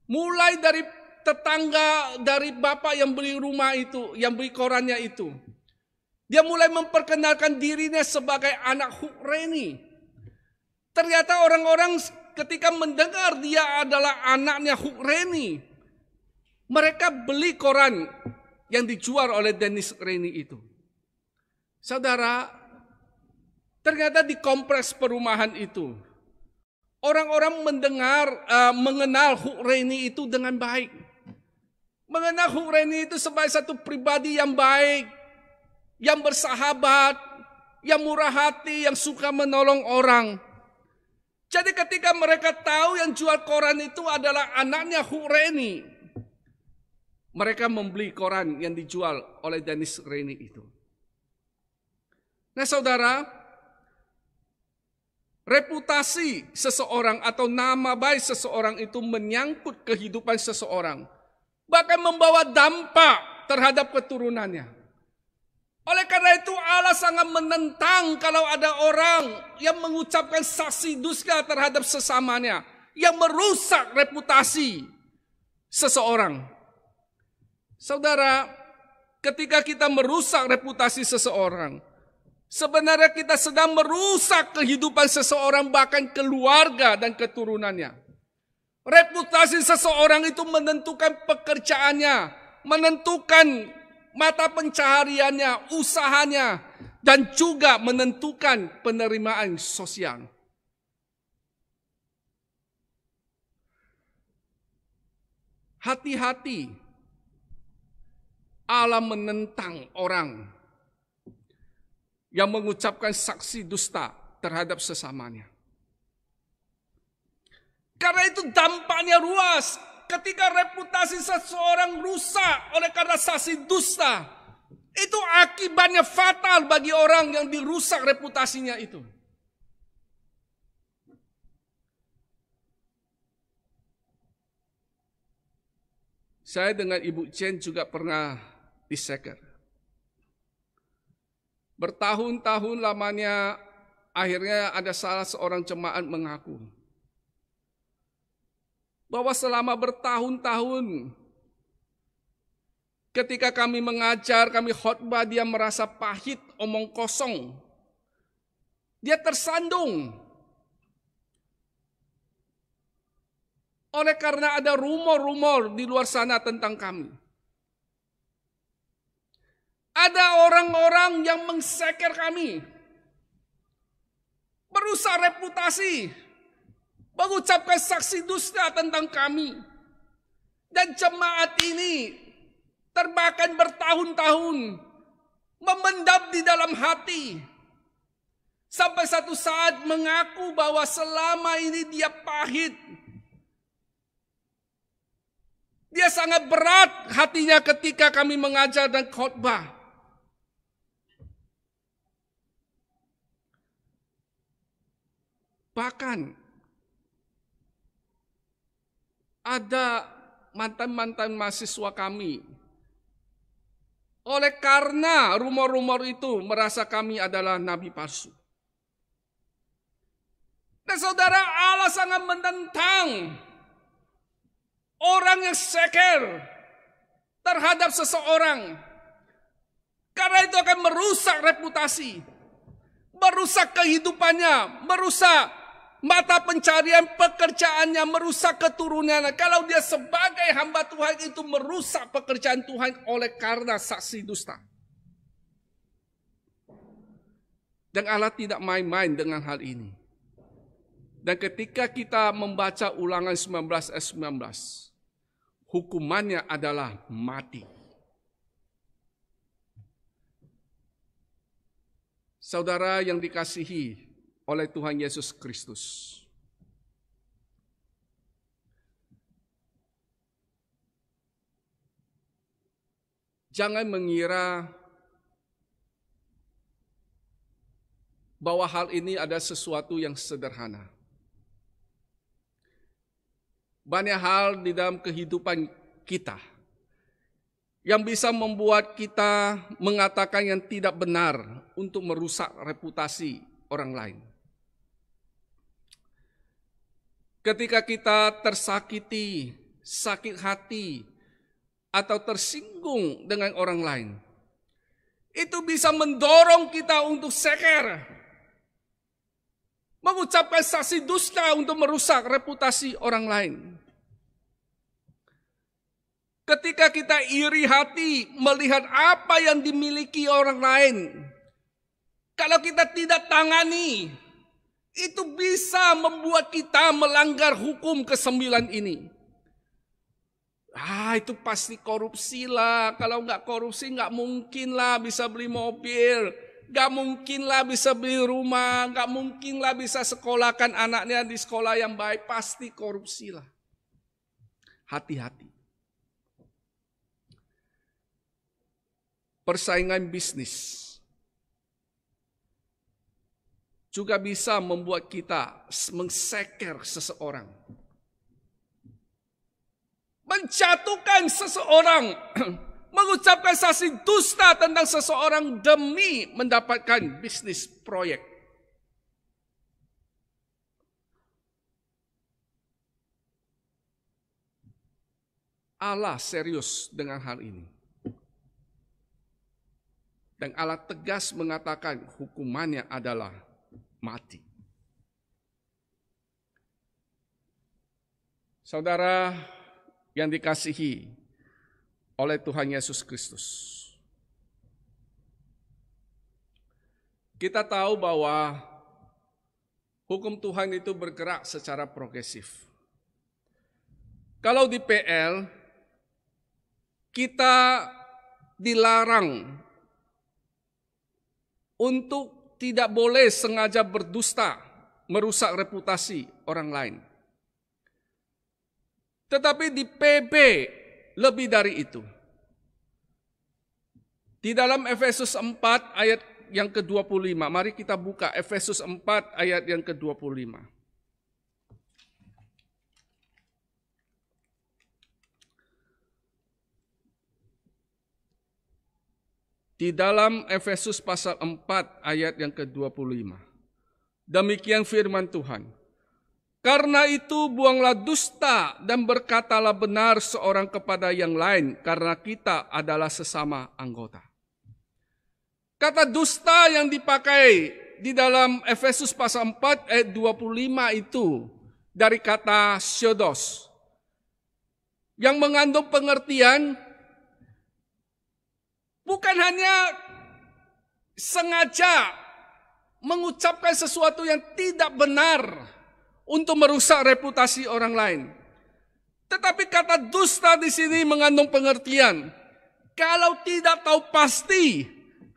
mulai dari tetangga dari bapak yang beli rumah itu, yang beli korannya itu, dia mulai memperkenalkan dirinya sebagai anak Hugh Rennie. Ternyata orang-orang ketika mendengar dia adalah anaknya Hugh Rennie, mereka beli koran yang dijual oleh Dennis Rennie itu. Saudara, ternyata di kompleks perumahan itu, orang-orang mengenal Hugh Rennie itu dengan baik. Mengenal Hugh Rennie itu sebagai satu pribadi yang baik, yang bersahabat, yang murah hati, yang suka menolong orang. Jadi ketika mereka tahu yang jual koran itu adalah anaknya Hugh Rennie, mereka membeli koran yang dijual oleh Dennis Rennie itu. Nah saudara, reputasi seseorang atau nama baik seseorang itu menyangkut kehidupan seseorang. Bahkan membawa dampak terhadap keturunannya. Oleh karena itu Allah sangat menentang kalau ada orang yang mengucapkan saksi dusta terhadap sesamanya. Yang merusak reputasi seseorang. Saudara, ketika kita merusak reputasi seseorang, sebenarnya kita sedang merusak kehidupan seseorang, bahkan keluarga dan keturunannya. Reputasi seseorang itu menentukan pekerjaannya, menentukan mata pencahariannya, usahanya, dan juga menentukan penerimaan sosial. Hati-hati, Allah menentang orang yang mengucapkan saksi dusta terhadap sesamanya. Karena itu dampaknya luas. Ketika reputasi seseorang rusak oleh karena saksi dusta, itu akibatnya fatal bagi orang yang dirusak reputasinya itu. Saya dengan Ibu Chen juga pernah diseker. Bertahun-tahun lamanya akhirnya ada salah seorang jemaat mengaku bahwa selama bertahun-tahun ketika kami mengajar, kami khotbah, dia merasa pahit, omong kosong. Dia tersandung. Oleh karena ada rumor-rumor di luar sana tentang kami. Ada orang-orang yang mengseker kami. Merusak reputasi. Mengucapkan saksi dusta tentang kami. Dan jemaat ini terbahkan bertahun-tahun memendam di dalam hati. Sampai satu saat mengaku bahwa selama ini dia pahit. Dia sangat berat hatinya ketika kami mengajar dan khotbah. Bahkan ada mantan-mantan mahasiswa kami. Oleh karena rumor-rumor itu merasa kami adalah nabi palsu. Dan saudara, Allah sangat menentang orang yang seker terhadap seseorang. Karena itu akan merusak reputasi. Merusak kehidupannya. Merusak mata pencarian pekerjaannya. Merusak keturunannya. Kalau dia sebagai hamba Tuhan itu merusak pekerjaan Tuhan oleh karena saksi dusta. Dan Allah tidak main-main dengan hal ini. Dan ketika kita membaca Ulangan 19 ayat 19, hukumannya adalah mati. Saudara yang dikasihi oleh Tuhan Yesus Kristus, jangan mengira bahwa hal ini ada sesuatu yang sederhana. Banyak hal di dalam kehidupan kita yang bisa membuat kita mengatakan yang tidak benar untuk merusak reputasi orang lain. Ketika kita tersakiti, sakit hati, atau tersinggung dengan orang lain, itu bisa mendorong kita untuk seker, mengucapkan saksi dusta untuk merusak reputasi orang lain. Ketika kita iri hati melihat apa yang dimiliki orang lain, kalau kita tidak tangani, itu bisa membuat kita melanggar hukum ke-9 ini. Itu pasti korupsi lah. Kalau nggak korupsi nggak mungkin lah bisa beli mobil. Nggak mungkin lah bisa beli rumah. Nggak mungkin lah bisa sekolahkan anaknya di sekolah yang baik. Pasti korupsi lah. Hati-hati. persaingan bisnis juga bisa membuat kita mengseker seseorang, menjatuhkan seseorang, mengucapkan saksi dusta tentang seseorang demi mendapatkan bisnis proyek. Allah serius dengan hal ini. Dan Allah tegas mengatakan hukumannya adalah mati. Saudara yang dikasihi oleh Tuhan Yesus Kristus, kita tahu bahwa hukum Tuhan itu bergerak secara progresif. Kalau di PL, kita dilarang untuk tidak boleh sengaja berdusta, merusak reputasi orang lain. Tetapi di PB lebih dari itu. Di dalam Efesus 4 ayat yang ke-25, mari kita buka Efesus 4 ayat yang ke-25. Di dalam Efesus pasal 4 ayat yang ke-25. Demikian firman Tuhan. Karena itu buanglah dusta dan berkatalah benar seorang kepada yang lain, karena kita adalah sesama anggota. Kata dusta yang dipakai di dalam Efesus pasal 4 ayat 25 itu dari kata shodos, yang mengandung pengertian bukan hanya sengaja mengucapkan sesuatu yang tidak benar untuk merusak reputasi orang lain. Tetapi kata dusta di sini mengandung pengertian, kalau tidak tahu pasti,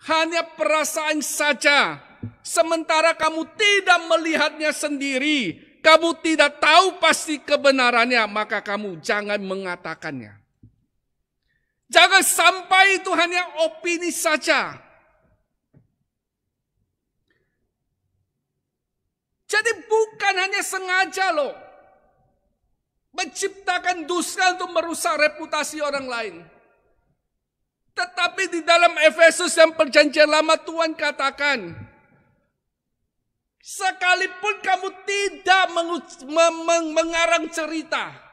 hanya perasaan saja, sementara kamu tidak melihatnya sendiri, kamu tidak tahu pasti kebenarannya, maka kamu jangan mengatakannya. Jangan sampai itu hanya opini saja. Jadi bukan hanya sengaja loh menciptakan dusta untuk merusak reputasi orang lain. Tetapi di dalam Efesus yang perjanjian lama Tuhan katakan, sekalipun kamu tidak mengarang cerita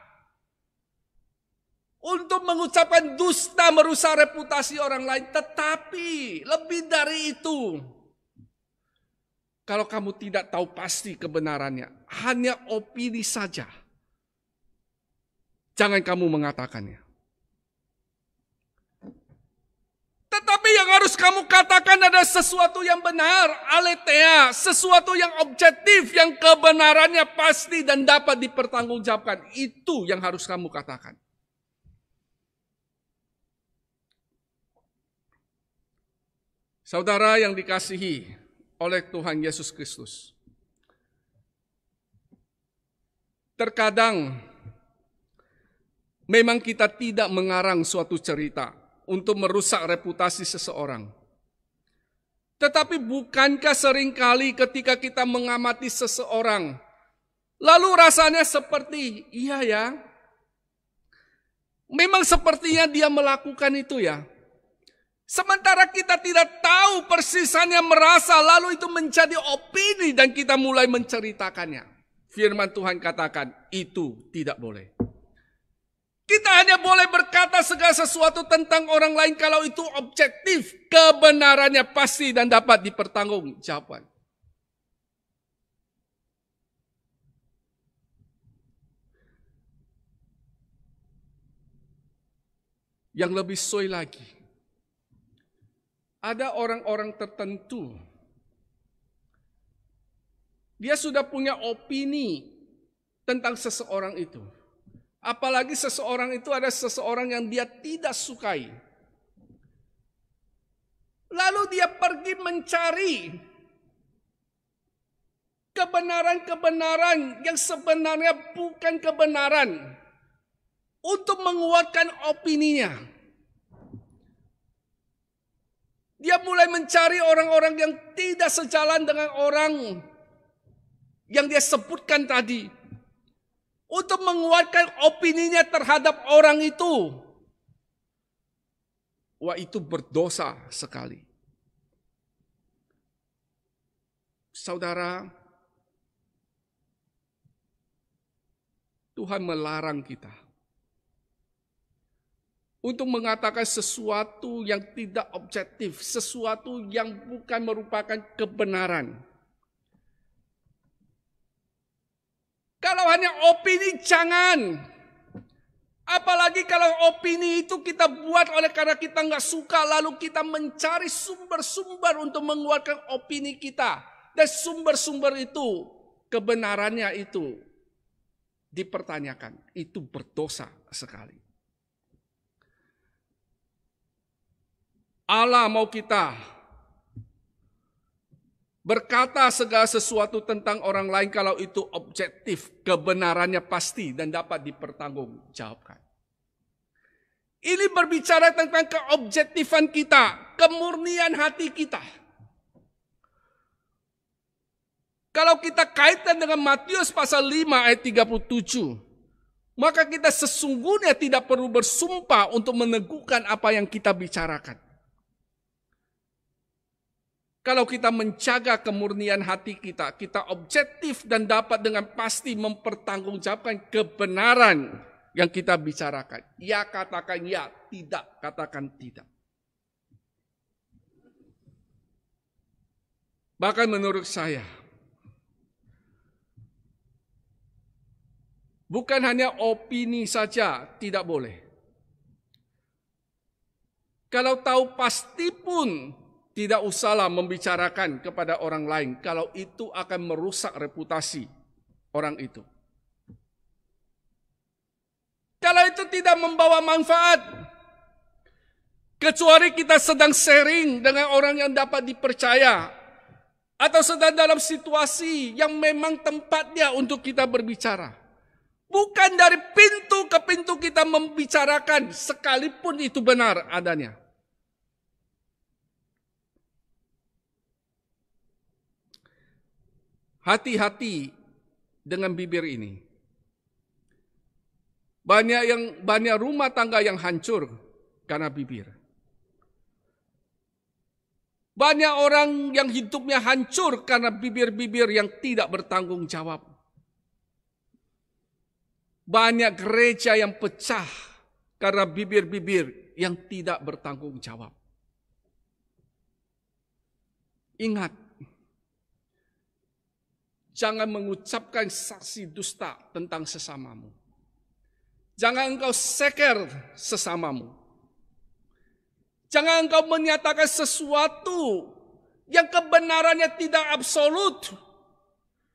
untuk mengucapkan dusta merusak reputasi orang lain. Tetapi lebih dari itu, kalau kamu tidak tahu pasti kebenarannya, hanya opini saja, jangan kamu mengatakannya. Tetapi yang harus kamu katakan adalah sesuatu yang benar, aletheia, sesuatu yang objektif, yang kebenarannya pasti dan dapat dipertanggungjawabkan. Itu yang harus kamu katakan. Saudara yang dikasihi oleh Tuhan Yesus Kristus, terkadang memang kita tidak mengarang suatu cerita untuk merusak reputasi seseorang. Tetapi bukankah seringkali ketika kita mengamati seseorang, lalu rasanya seperti, iya ya, memang sepertinya dia melakukan itu ya. Sementara kita tidak tahu persisannya merasa, lalu itu menjadi opini dan kita mulai menceritakannya. Firman Tuhan katakan, itu tidak boleh. Kita hanya boleh berkata segala sesuatu tentang orang lain kalau itu objektif, kebenarannya pasti dan dapat dipertanggungjawabkan. Yang lebih soy lagi, ada orang-orang tertentu, dia sudah punya opini tentang seseorang itu. Apalagi seseorang itu ada seseorang yang dia tidak sukai. Lalu dia pergi mencari kebenaran-kebenaran yang sebenarnya bukan kebenaran untuk menguatkan opininya. Dia mulai mencari orang-orang yang tidak sejalan dengan orang yang dia sebutkan tadi, untuk menguatkan opininya terhadap orang itu. Wah, itu berdosa sekali. Saudara, Tuhan melarang kita untuk mengatakan sesuatu yang tidak objektif, sesuatu yang bukan merupakan kebenaran. Kalau hanya opini, jangan. Apalagi kalau opini itu kita buat oleh karena kita nggak suka, lalu kita mencari sumber-sumber untuk menguatkan opini kita. Dan sumber-sumber itu, kebenarannya itu dipertanyakan. Itu berdosa sekali. Allah mau kita berkata segala sesuatu tentang orang lain kalau itu objektif, kebenarannya pasti dan dapat dipertanggungjawabkan. Ini berbicara tentang keobjektifan kita, kemurnian hati kita. Kalau kita kaitkan dengan Matius pasal 5 ayat 37, maka kita sesungguhnya tidak perlu bersumpah untuk meneguhkan apa yang kita bicarakan. Kalau kita menjaga kemurnian hati kita, kita objektif dan dapat dengan pasti mempertanggungjawabkan kebenaran yang kita bicarakan. Ya katakan ya, tidak katakan tidak. Bahkan menurut saya, bukan hanya opini saja tidak boleh. Kalau tahu pasti pun, tidak usahlah membicarakan kepada orang lain kalau itu akan merusak reputasi orang itu. Kalau itu tidak membawa manfaat, kecuali kita sedang sharing dengan orang yang dapat dipercaya, atau sedang dalam situasi yang memang tempatnya untuk kita berbicara. Bukan dari pintu ke pintu kita membicarakan, sekalipun itu benar adanya. Hati-hati dengan bibir ini. Banyak rumah tangga yang hancur karena bibir. Banyak orang yang hidupnya hancur karena bibir-bibir yang tidak bertanggung jawab. Banyak gereja yang pecah karena bibir-bibir yang tidak bertanggung jawab. Ingat, jangan mengucapkan saksi dusta tentang sesamamu. Jangan engkau seker sesamamu. Jangan engkau menyatakan sesuatu yang kebenarannya tidak absolut,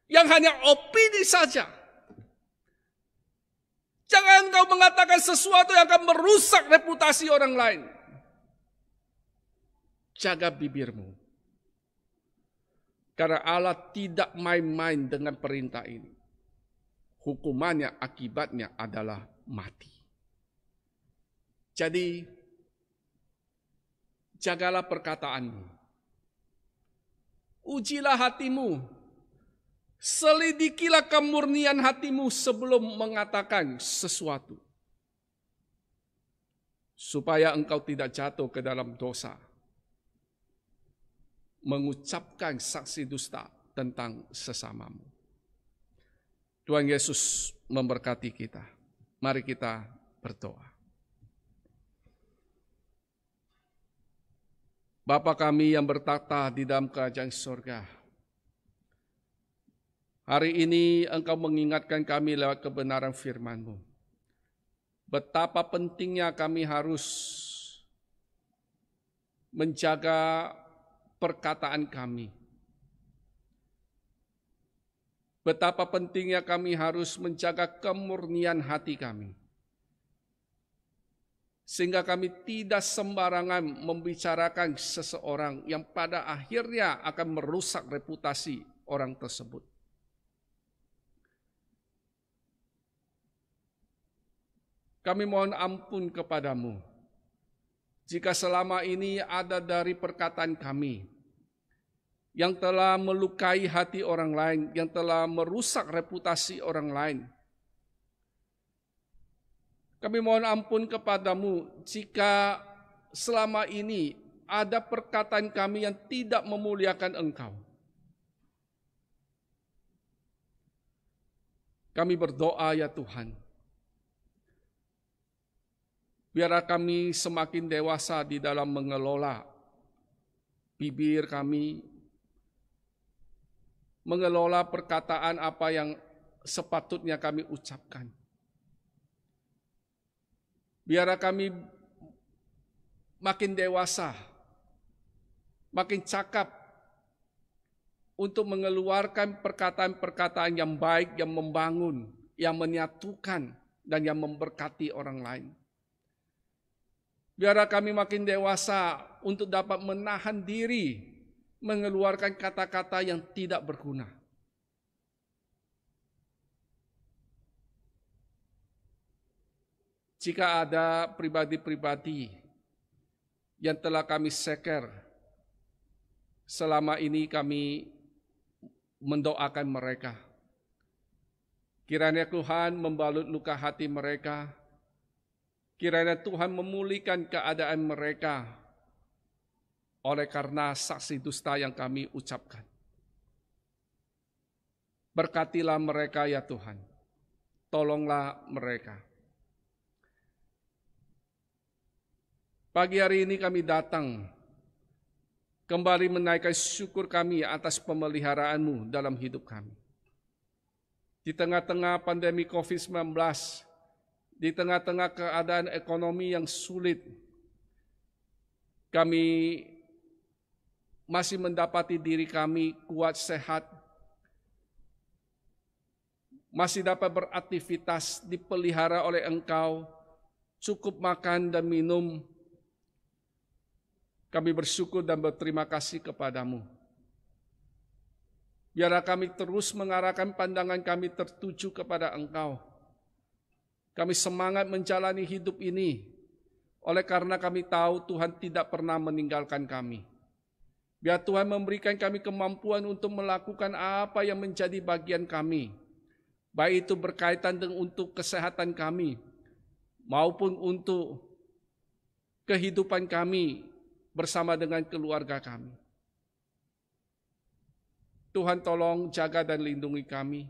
yang hanya opini saja. Jangan engkau mengatakan sesuatu yang akan merusak reputasi orang lain. Jaga bibirmu. Karena Allah tidak main-main dengan perintah ini. Hukumannya, akibatnya adalah mati. Jadi, jagalah perkataanmu. Ujilah hatimu. Selidikilah kemurnian hatimu sebelum mengatakan sesuatu. Supaya engkau tidak jatuh ke dalam dosa. Mengucapkan saksi dusta tentang sesamamu. Tuhan Yesus memberkati kita. Mari kita berdoa. Bapa kami yang bertata di dalam kerajaan surga, hari ini Engkau mengingatkan kami lewat kebenaran firman-Mu. Betapa pentingnya kami harus menjaga perkataan kami. Betapa pentingnya kami harus menjaga kemurnian hati kami. Sehingga kami tidak sembarangan membicarakan seseorang yang pada akhirnya akan merusak reputasi orang tersebut. Kami mohon ampun kepadamu. jika selama ini ada dari perkataan kami yang telah melukai hati orang lain, yang telah merusak reputasi orang lain. Kami mohon ampun kepadamu jika selama ini ada perkataan kami yang tidak memuliakan Engkau. Kami berdoa ya Tuhan, biarlah kami semakin dewasa di dalam mengelola bibir kami, mengelola perkataan apa yang sepatutnya kami ucapkan. Biarlah kami makin dewasa, makin cakap untuk mengeluarkan perkataan-perkataan yang baik, yang membangun, yang menyatukan, dan yang memberkati orang lain. Biarlah kami makin dewasa untuk dapat menahan diri mengeluarkan kata-kata yang tidak berguna. Jika ada pribadi-pribadi yang telah kami seker, selama ini kami mendoakan mereka. Kiranya Tuhan membalut luka hati mereka. Kiranya Tuhan memulihkan keadaan mereka oleh karena saksi dusta yang kami ucapkan. Berkatilah mereka ya Tuhan. Tolonglah mereka. Pagi hari ini kami datang kembali menaikkan syukur kami atas pemeliharaanmu dalam hidup kami. Di tengah-tengah pandemi COVID-19, di tengah-tengah keadaan ekonomi yang sulit, kami masih mendapati diri kami kuat, sehat, masih dapat beraktivitas, dipelihara oleh Engkau, cukup makan dan minum. Kami bersyukur dan berterima kasih kepadamu. Biarlah kami terus mengarahkan pandangan kami tertuju kepada Engkau. Kami semangat menjalani hidup ini, oleh karena kami tahu Tuhan tidak pernah meninggalkan kami. Biar Tuhan memberikan kami kemampuan untuk melakukan apa yang menjadi bagian kami, baik itu berkaitan dengan untuk kesehatan kami, maupun untuk kehidupan kami bersama dengan keluarga kami. Tuhan tolong jaga dan lindungi kami.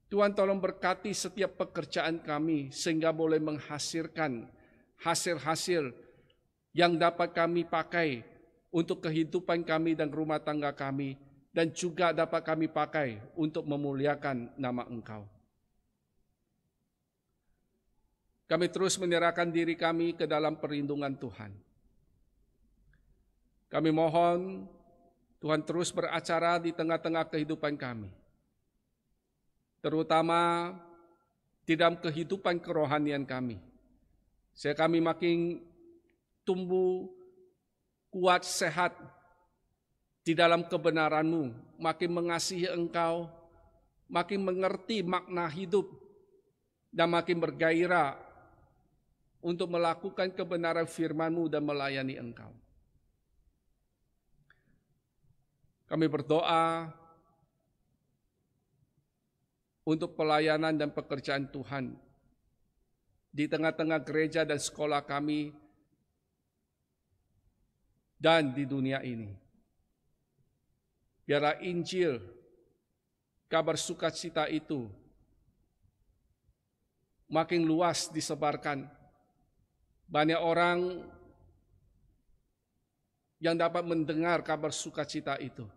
Tuhan tolong berkati setiap pekerjaan kami sehingga boleh menghasilkan hasil-hasil yang dapat kami pakai untuk kehidupan kami dan rumah tangga kami, dan juga dapat kami pakai untuk memuliakan nama Engkau. Kami terus menyerahkan diri kami ke dalam perlindungan Tuhan. Kami mohon Tuhan terus beracara di tengah-tengah kehidupan kami, terutama di dalam kehidupan kerohanian kami. Sehingga kami makin tumbuh kuat, sehat di dalam kebenaran-Mu, makin mengasihi Engkau, makin mengerti makna hidup, dan makin bergairah untuk melakukan kebenaran firman-Mu dan melayani Engkau. Kami berdoa untuk pelayanan dan pekerjaan Tuhan di tengah-tengah gereja dan sekolah kami dan di dunia ini. Biarlah Injil, kabar sukacita itu makin luas disebarkan. Banyak orang yang dapat mendengar kabar sukacita itu,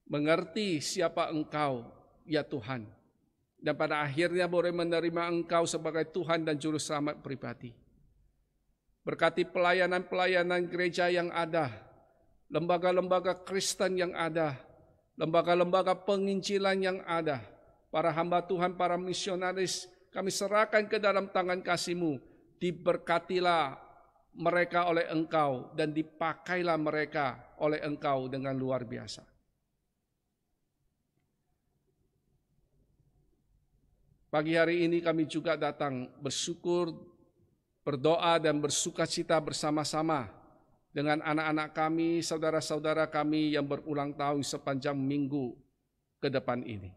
mengerti siapa Engkau, ya Tuhan, dan pada akhirnya boleh menerima Engkau sebagai Tuhan dan Juru Selamat pribadi. Berkati pelayanan-pelayanan gereja yang ada, lembaga-lembaga Kristen yang ada, lembaga-lembaga penginjilan yang ada, para hamba Tuhan, para misionaris, kami serahkan ke dalam tangan kasih-Mu. Diberkatilah mereka oleh Engkau dan dipakailah mereka oleh Engkau dengan luar biasa. Pagi hari ini kami juga datang bersyukur berdoa dan bersukacita bersama-sama dengan anak-anak kami, saudara-saudara kami yang berulang tahun sepanjang minggu ke depan ini.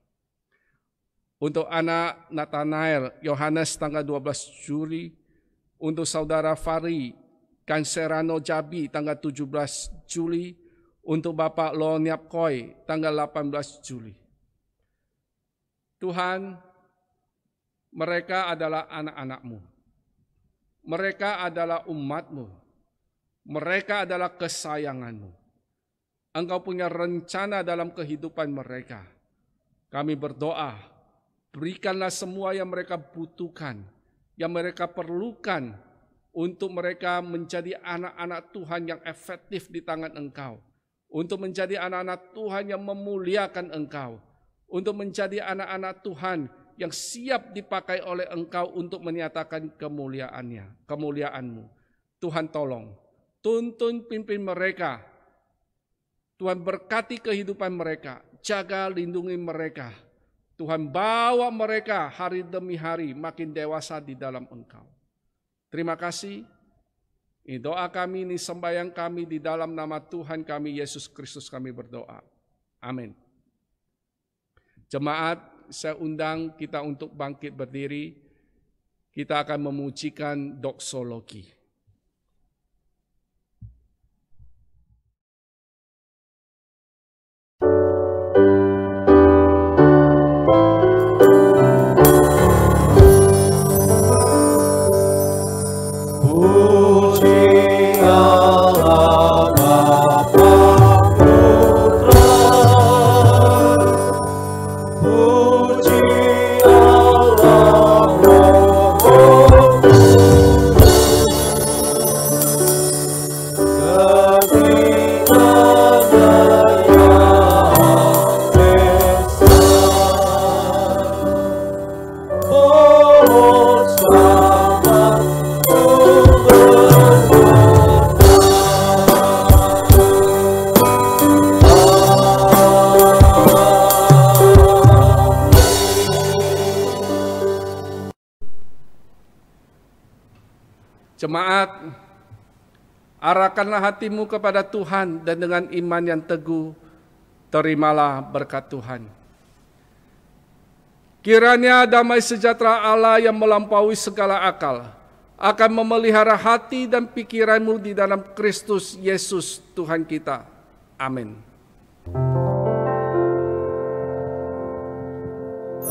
Untuk anak Nathanael Yohanes tanggal 12 Juli, untuk saudara Fari Kanserano Jabi tanggal 17 Juli, untuk Bapak Loniap Koi tanggal 18 Juli. Tuhan, mereka adalah anak-anak-Mu. Mereka adalah umat-Mu. Mereka adalah kesayangan-Mu. Engkau punya rencana dalam kehidupan mereka. Kami berdoa, berikanlah semua yang mereka butuhkan, yang mereka perlukan untuk mereka menjadi anak-anak Tuhan yang efektif di tangan Engkau. Untuk menjadi anak-anak Tuhan yang memuliakan Engkau. Untuk menjadi anak-anak Tuhan yang siap dipakai oleh Engkau untuk menyatakan kemuliaan-Mu. Tuhan tolong, tuntun pimpin mereka. Tuhan berkati kehidupan mereka, jaga lindungi mereka. Tuhan bawa mereka hari demi hari makin dewasa di dalam Engkau. Terima kasih. Ini doa kami, ini sembahyang kami di dalam nama Tuhan kami Yesus Kristus kami berdoa. Amin. Jemaat, saya undang kita untuk bangkit berdiri. Kita akan memujikan doksologi. Jemaat, arahkanlah hatimu kepada Tuhan dan dengan iman yang teguh, terimalah berkat Tuhan. Kiranya damai sejahtera Allah yang melampaui segala akal akan memelihara hati dan pikiranmu di dalam Kristus Yesus Tuhan kita. Amin.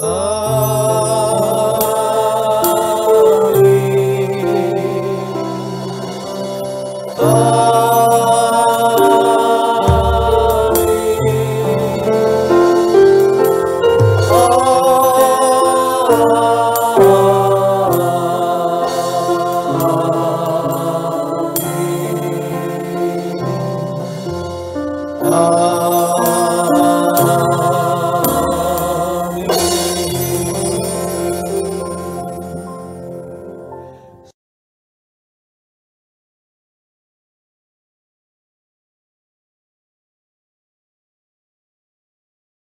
Amin.